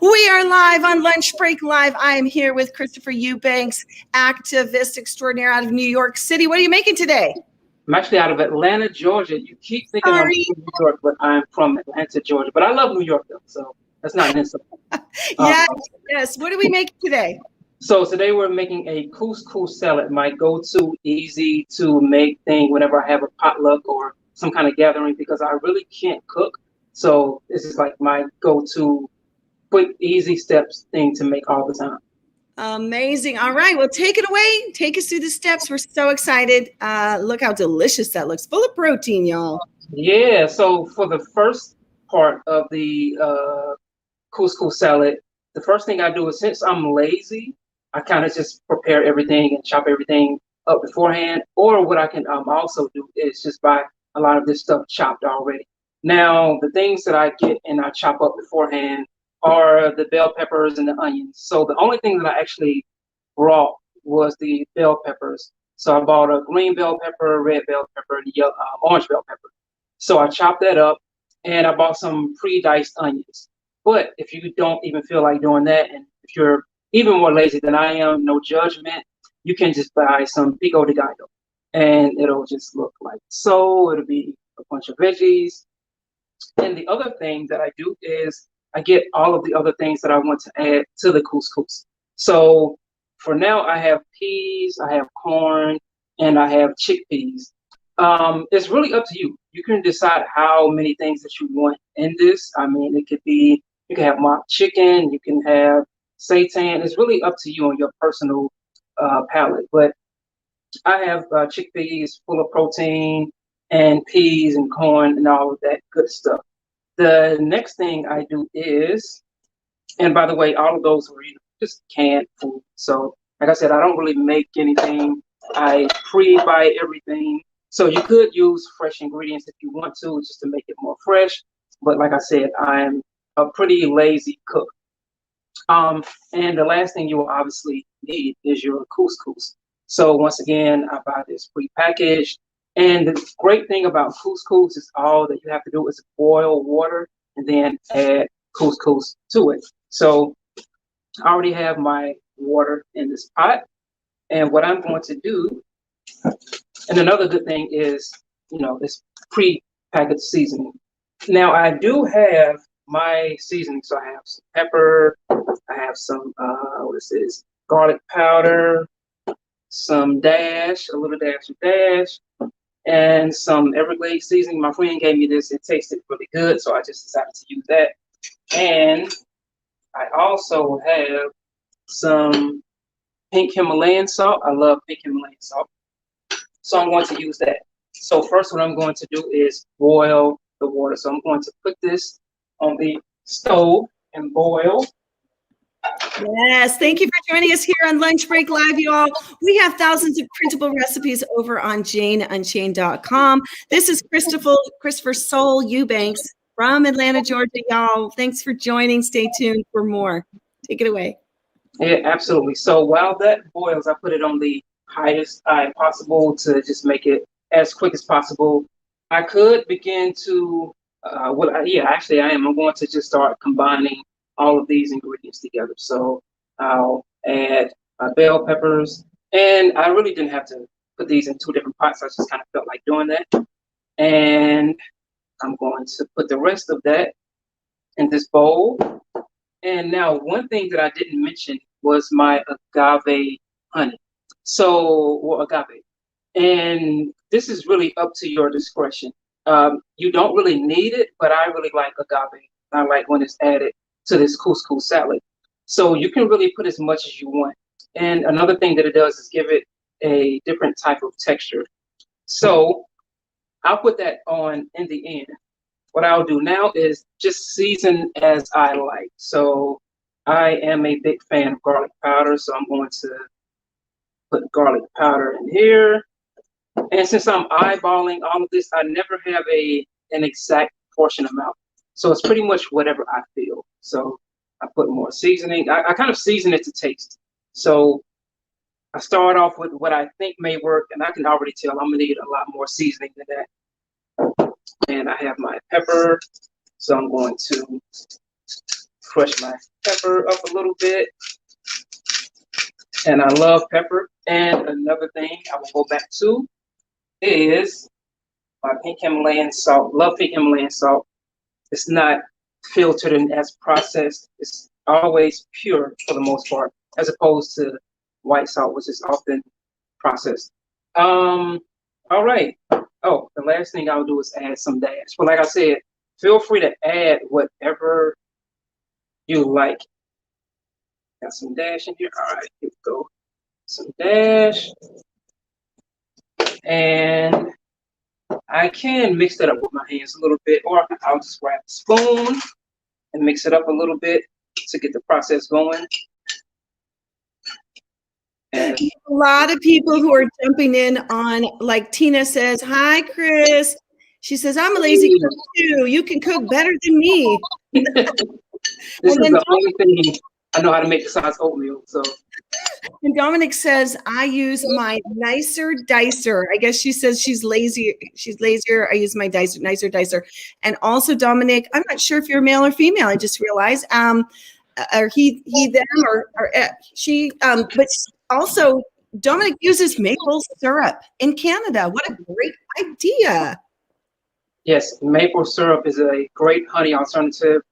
We are live on Lunch Break Live. I am here with Christopher Eubanks, activist extraordinaire out of New York City. What are you making today? I'm actually out of Atlanta, Georgia. You keep thinking I'm Sorry. from New York, but I'm from Atlanta, Georgia. But I love New York, though, so that's not an insult. Yes, Um, yes. What are we making today? so today we're making a couscous salad, my go-to easy to make thing whenever I have a potluck or some kind of gathering because I really can't cook. So this is like my go-to quick, easy steps thing to make all the time. Amazing. All right. Well, take it away. Take us through the steps. We're so excited. Look how delicious that looks. Full of protein, y'all. Yeah, so for the first part of the couscous salad, the first thing I do is since I'm lazy, I kind of just prepare everything and chop everything up beforehand. Or what I can also do is just buy a lot of this stuff chopped already. Now, the things that I get and I chop up beforehand are the bell peppers and the onions. So the only thing that I actually brought was the bell peppers. So I bought a green bell pepper, red bell pepper, and yellow, orange bell pepper. So I chopped that up and I bought some pre-diced onions. But if you don't even feel like doing that, and if you're even more lazy than I am, no judgment, you can just buy some pico de gallo. And it'll just look like so. It'll be a bunch of veggies. And the other thing that I do is I get all of the other things that I want to add to the couscous. So for now, I have peas, I have corn, and I have chickpeas. It's really up to you. You can decide how many things that you want in this. I mean, it could be, you can have mock chicken, you can have seitan. It's really up to you on your personal palate. But I have chickpeas full of protein and peas and corn and all of that good stuff. The next thing I do is, and by the way, all of those were just canned food. So, like I said, I don't really make anything. I pre-buy everything. So you could use fresh ingredients if you want to, just to make it more fresh. But like I said, I'm a pretty lazy cook. And the last thing you will obviously need is your couscous. So once again, I buy this pre-packaged. And the great thing about couscous is all that you have to do is boil water and then add couscous to it. So I already have my water in this pot. And what I'm going to do, and another good thing is, it's pre-packaged seasoning. Now I do have my seasoning. So I have some pepper, I have some, what is this? Garlic powder, some dash, a little dash of dash, and some Everglades seasoning. My friend gave me this. It tasted really good, so I just decided to use that. And I also have some pink Himalayan salt. I love pink Himalayan salt. So I'm going to use that. So first what I'm going to do is boil the water. So I'm going to put this on the stove and boil. Yes, thank you for joining us here on Lunch Break Live, y'all. We have thousands of printable recipes over on JaneUnchained.com. This is Christopher Soul Eubanks from Atlanta, Georgia, y'all. Thanks for joining. Stay tuned for more. Take it away. Yeah, absolutely. So while that boils, I put it on the highest possible to just make it as quick as possible. I could begin to, actually I am. I'm going to just start combining all of these ingredients together. So I'll add bell peppers, and I really didn't have to put these in two different pots. I just kind of felt like doing that. And I'm going to put the rest of that in this bowl. And now one thing that I didn't mention was my agave honey. Agave. And this is really up to your discretion. You don't really need it, but I really like agave. I like when it's added to this couscous salad. So you can really put as much as you want. And another thing that it does is give it a different type of texture. So I'll put that on in the end. What I'll do now is just season as I like. So I am a big fan of garlic powder, so I'm going to put garlic powder in here. And since I'm eyeballing all of this, I never have an exact portion amount. So it's pretty much whatever I feel. So I put more seasoning. I kind of season it to taste. So I start off with what I think may work, and I can already tell I'm gonna need a lot more seasoning than that. And I have my pepper, so I'm going to crush my pepper up a little bit. And I love pepper. And another thing I will go back to is my pink Himalayan salt. Love pink Himalayan salt. It's not filtered and as processed. It's always pure for the most part, as opposed to white salt, which is often processed. All right. Oh, the last thing I'll do is add some dash. But like I said, feel free to add whatever you like. Got some dash in here. All right, here we go. Some dash. And I can mix that up with my hands a little bit, or I'll just grab a spoon and mix it up a little bit to get the process going. And a lot of people who are jumping in on, like Tina says, hi, Chris. She says, I'm a lazy cook too. You can cook better than me. This is the only thing I know how to make besides oatmeal. So. And Dominic says, I use my nicer dicer. I guess she says she's lazy. She's lazier. I use my nicer dicer. And also, Dominic, I'm not sure if you're male or female. I just realized. Or he, them, or she. But also, Dominic uses maple syrup in Canada. What a great idea. Yes, maple syrup is a great honey alternative.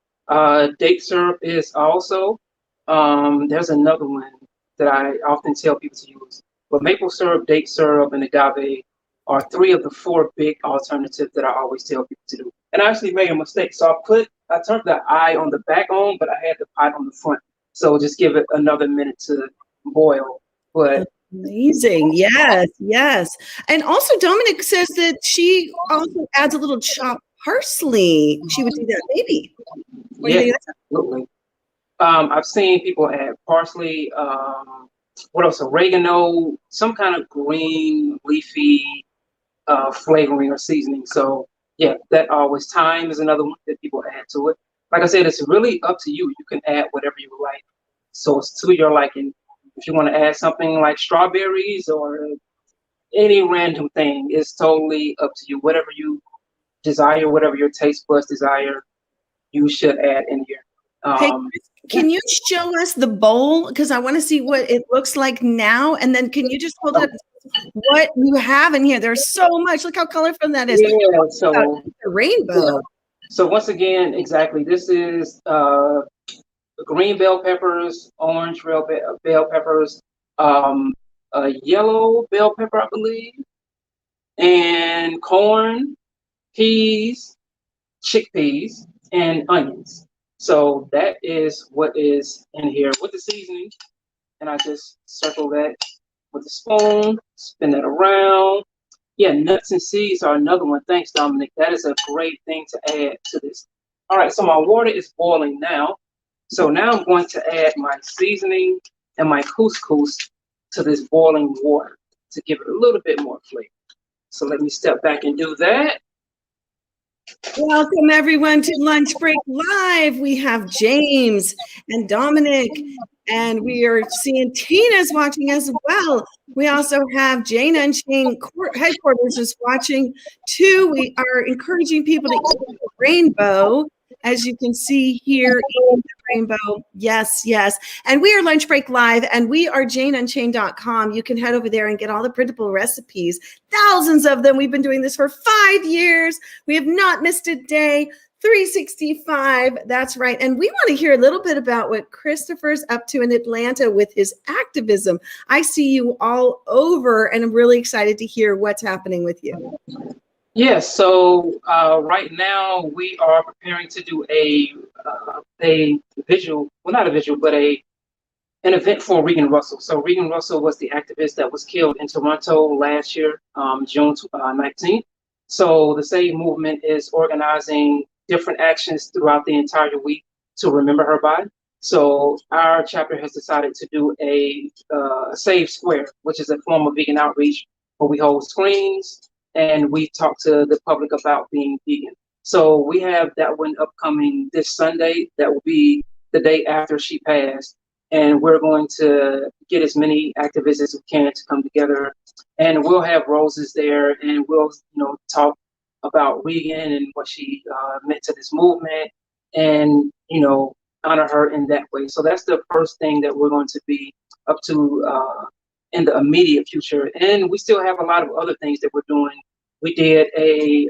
Date syrup is also. There's another one that I often tell people to use. But maple syrup, date syrup, and agave are 3 of the 4 big alternatives that I always tell people to do. And I actually made a mistake. So I turned the eye on the back on, but I had the pot on the front. So just give it another minute to boil. But amazing. Yes, yes. And also Dominic says that she also adds a little chopped parsley. She would do that maybe. Yeah, absolutely. I've seen people add parsley, what else? Oregano, some kind of green leafy flavoring or seasoning. So yeah, that always. Thyme is another one that people add to it. Like I said, it's really up to you. You can add whatever you like. So it's to your liking. If you want to add something like strawberries or any random thing, it's totally up to you. Whatever you desire, whatever your taste buds desire, you should add in here. Hey, can you show us the bowl? Because I want to see what it looks like now. And then can you just hold up what you have in here? There's so much. Look how colorful that is. Yeah, so the rainbow. So once again, exactly. This is green bell peppers, orange bell peppers, yellow bell pepper, I believe, and corn, peas, chickpeas, and onions. So that is what is in here with the seasoning. And I just circle that with a spoon, spin that around. Yeah, nuts and seeds are another one. Thanks, Dominic. That is a great thing to add to this. All right, so my water is boiling now. So now I'm going to add my seasoning and my couscous to this boiling water to give it a little bit more flavor. So let me step back and do that. Welcome everyone to Lunch Break Live. We have James and Dominic, and we are seeing Tina's watching as well. We also have Jane Unchained headquarters is watching too. We are encouraging people to eat the rainbow, as you can see here in the rainbow. Yes, yes. And we are Lunch Break Live, and we are janeunchained.com. You can head over there and get all the printable recipes, thousands of them. We've been doing this for 5 years. We have not missed a day. 365. That's right. And we want to hear a little bit about what Christopher's up to in Atlanta with his activism. I see you all over, and I'm really excited to hear what's happening with you. Yes, so right now we are preparing to do a visual, well, not a visual, but an event for Regan Russell. So Regan Russell was the activist that was killed in Toronto last year, June 19th. So the Save Movement is organizing different actions throughout the entire week to remember her by. So our chapter has decided to do a Save Square, which is a form of vegan outreach where we hold screens and we talk to the public about being vegan. So we have that one upcoming this Sunday. That will be the day after she passed. And we're going to get as many activists as we can to come together. And we'll have roses there, and we'll, talk about Regan and what she meant to this movement. And, honor her in that way. So that's the first thing that we're going to be up to in the immediate future. And we still have a lot of other things that we're doing. We did a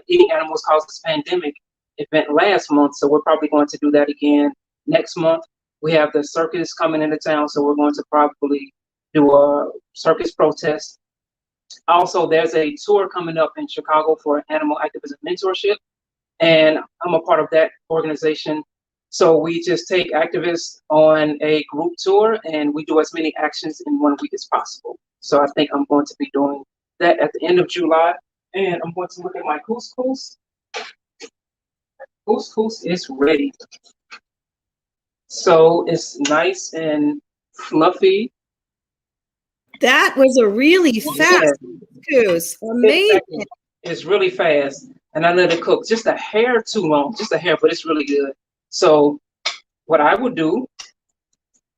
Eating Animals Causes Pandemic event last month, so we're probably going to do that again next month. We have the circus coming into town, so we're going to probably do a circus protest. Also, there's a tour coming up in Chicago for animal activism mentorship, and I'm a part of that organization. So we just take activists on a group tour, and we do as many actions in 1 week as possible. So I think I'm going to be doing that at the end of July, and I'm going to look at my couscous. Couscous is ready. So it's nice and fluffy. That was a really fast couscous. Amazing. Exactly. It's really fast. And I let it cook just a hair too long, just a hair, but it's really good. So what I would do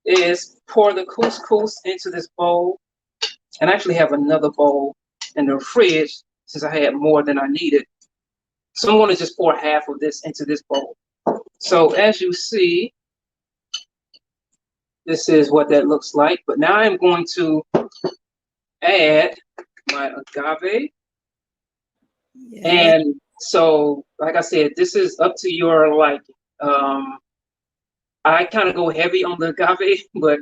is pour the couscous into this bowl, and I actually have another bowl in the fridge since I had more than I needed. So I'm going to just pour half of this into this bowl. So as you see, this is what that looks like. But now I'm going to add my agave. Yeah. And so, like I said, this is up to your liking. I kind of go heavy on the agave, but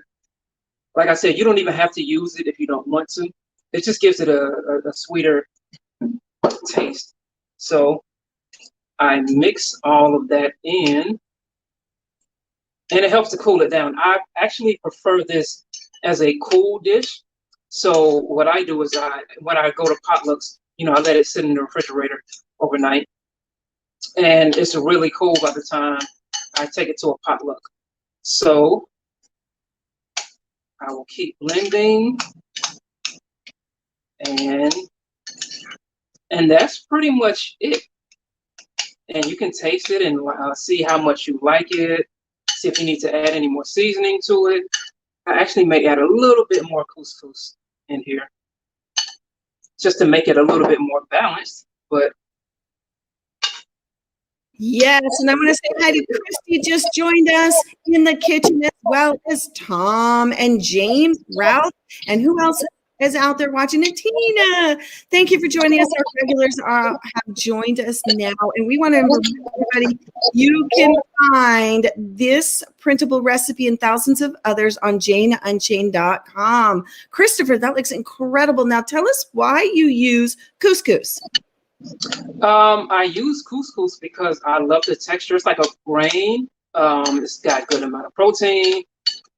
like I said, you don't even have to use it if you don't want to. It just gives it a sweeter taste. So I mix all of that in, and it helps to cool it down. I actually prefer this as a cool dish. So what I do is when I go to potlucks, I let it sit in the refrigerator overnight, and it's really cool by the time I take it to a potluck. So I will keep blending, and that's pretty much it. And you can taste it and see how much you like it, see if you need to add any more seasoning to it. I actually may add a little bit more couscous in here just to make it a little bit more balanced, but yes, and I'm going to say hi to Christy, just joined us in the kitchen, as well as Tom and James, Ralph, and who else is out there watching? And Tina. Thank you for joining us. Our regulars have joined us now, and we want to remind everybody you can find this printable recipe and thousands of others on janeunchained.com. Christopher, that looks incredible. Now tell us why you use couscous. I use couscous because I love the texture. It's like a grain. It's got a good amount of protein,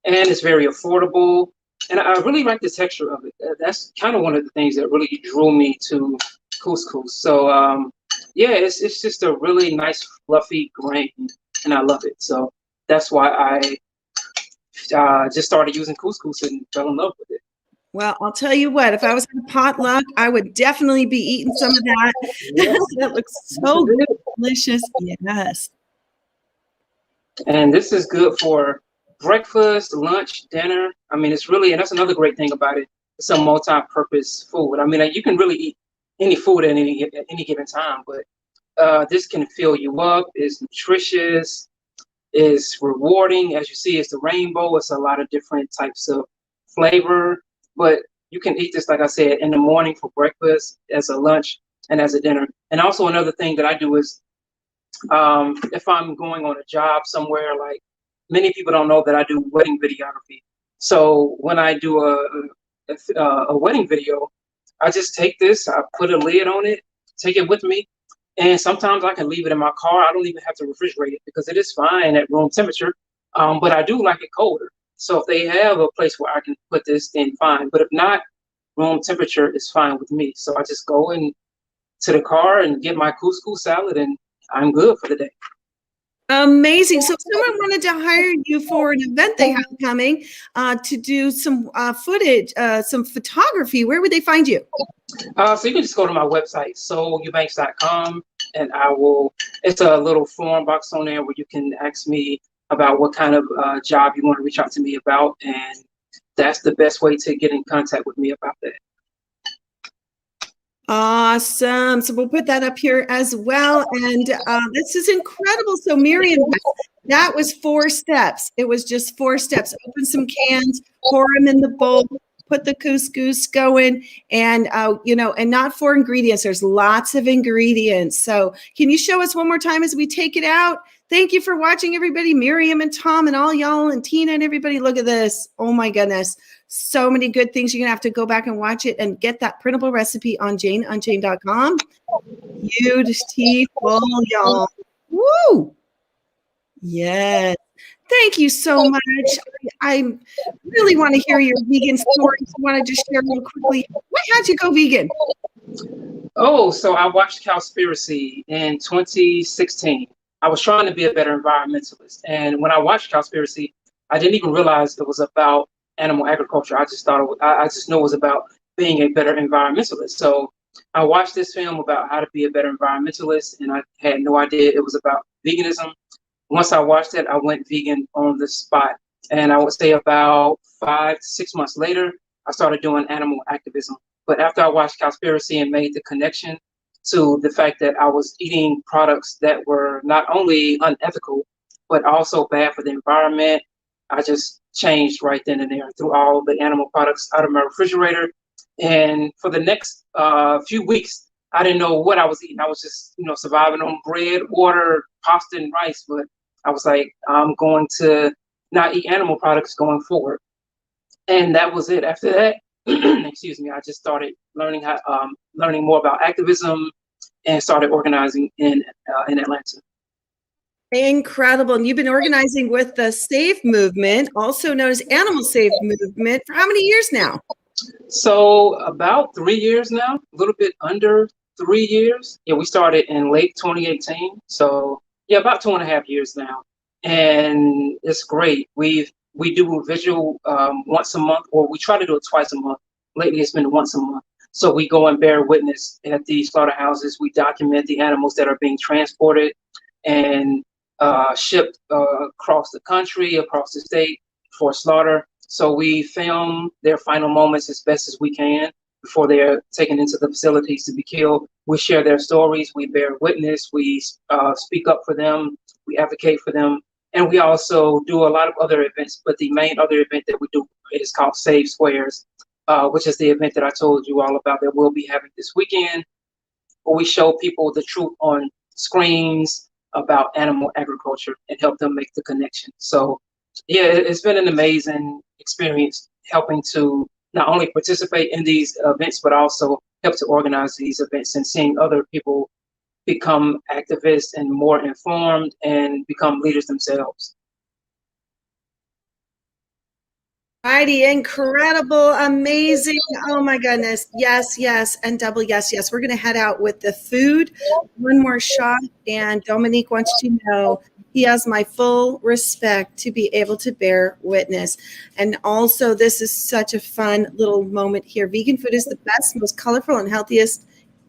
and it's very affordable. And I really like the texture of it. That's kind of one of the things that really drew me to couscous. So yeah, it's just a really nice fluffy grain, and I love it. So that's why I just started using couscous and fell in love with it. Well, I'll tell you what, if I was at a potluck, I would definitely be eating some of that. Yes. That looks so good, delicious. Yes. And this is good for breakfast, lunch, dinner. I mean, it's really, and that's another great thing about it. It's a multi-purpose food. I mean, you can really eat any food at any given time, but this can fill you up. It's nutritious. It's rewarding. As you see, it's the rainbow. It's a lot of different types of flavor. But you can eat this, like I said, in the morning for breakfast, as a lunch, and as a dinner. And also another thing that I do is if I'm going on a job somewhere, like many people don't know that I do wedding videography. So when I do a wedding video, I just take this, I put a lid on it, take it with me. And sometimes I can leave it in my car. I don't even have to refrigerate it because it is fine at room temperature. But I do like it colder. So if they have a place where I can put this, then fine. But if not, room temperature is fine with me. So I just go to the car and get my couscous salad, and I'm good for the day. Amazing. So if someone wanted to hire you for an event they have coming to do some footage, some photography, where would they find you? So you can just go to my website, soulyoubanks.com, and it's a little form box on there where you can ask me about what kind of job you want to reach out to me about, and that's the best way to get in contact with me about that. Awesome. So we'll put that up here as well. And this is incredible. So Miriam, that was 4 steps. It was just 4 steps. Open some cans, pour them in the bowl, put the couscous going, and and not 4 ingredients. There's lots of ingredients. So can you show us one more time as we take it out? Thank you for watching, everybody. Miriam and Tom and all y'all and Tina and everybody. Look at this. Oh my goodness. So many good things. You're going to have to go back and watch it and get that printable recipe on janeunchained.com. Beautiful, y'all. Woo! Yes. Thank you so much. I really want to hear your vegan stories. I want to just share real quickly. How'd you go vegan? Oh, so I watched Cowspiracy in 2016. I was trying to be a better environmentalist. And when I watched Cowspiracy, I didn't even realize it was about animal agriculture. I just thought I just knew it was about being a better environmentalist. So I watched this film about how to be a better environmentalist, and I had no idea it was about veganism. Once I watched it, I went vegan on the spot. And I would say about 5 to 6 months later, I started doing animal activism. But after I watched Cowspiracy and made the connection to the fact that I was eating products that were not only unethical, but also bad for the environment, I just changed right then and there. Threw all the animal products out of my refrigerator. And for the next few weeks, I didn't know what I was eating. I was just, surviving on bread, water, pasta, and rice. But I was like, I'm going to not eat animal products going forward. And that was it. After that, excuse me, I just started learning more about activism and started organizing in Atlanta. Incredible. And you've been organizing with the SAVE movement, also known as Animal Save Movement, for how many years now? So about 3 years now, a little bit under 3 years. Yeah, we started in late 2018. So yeah, about 2.5 years now. And it's great. We do a visual once a month, or we try to do it twice a month. Lately, it's been once a month. So we go and bear witness at the slaughterhouses. We document the animals that are being transported and shipped across the country, across the state for slaughter. So we film their final moments as best as we can before they're taken into the facilities to be killed. We share their stories. We bear witness. We speak up for them. We advocate for them. And we also do a lot of other events. But the main other event that we do is called Save Squares, which is the event that I told you all about that we'll be having this weekend, where we show people the truth on screens about animal agriculture and help them make the connection. So yeah, it's been an amazing experience helping to not only participate in these events, but also help to organize these events and seeing other people become activists and more informed and become leaders themselves. Mighty, incredible, amazing. Oh my goodness. Yes, yes, and double yes, yes. We're going to head out with the food. One more shot. And Dominique wants to know he has my full respect to be able to bear witness. And also, this is such a fun little moment here. Vegan food is the best, most colorful, and healthiest.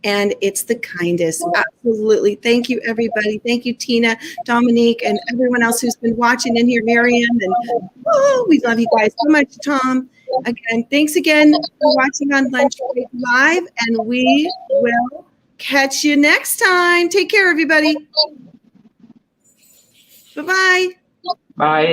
And it's the kindest. Absolutely. Thank you, everybody. Thank you, Tina, Dominique, and everyone else who's been watching in here, Miriam. And we love you guys so much, Tom. Again, thanks again for watching on Lunch Break Live, and we will catch you next time. Take care, everybody. Bye-bye. Bye.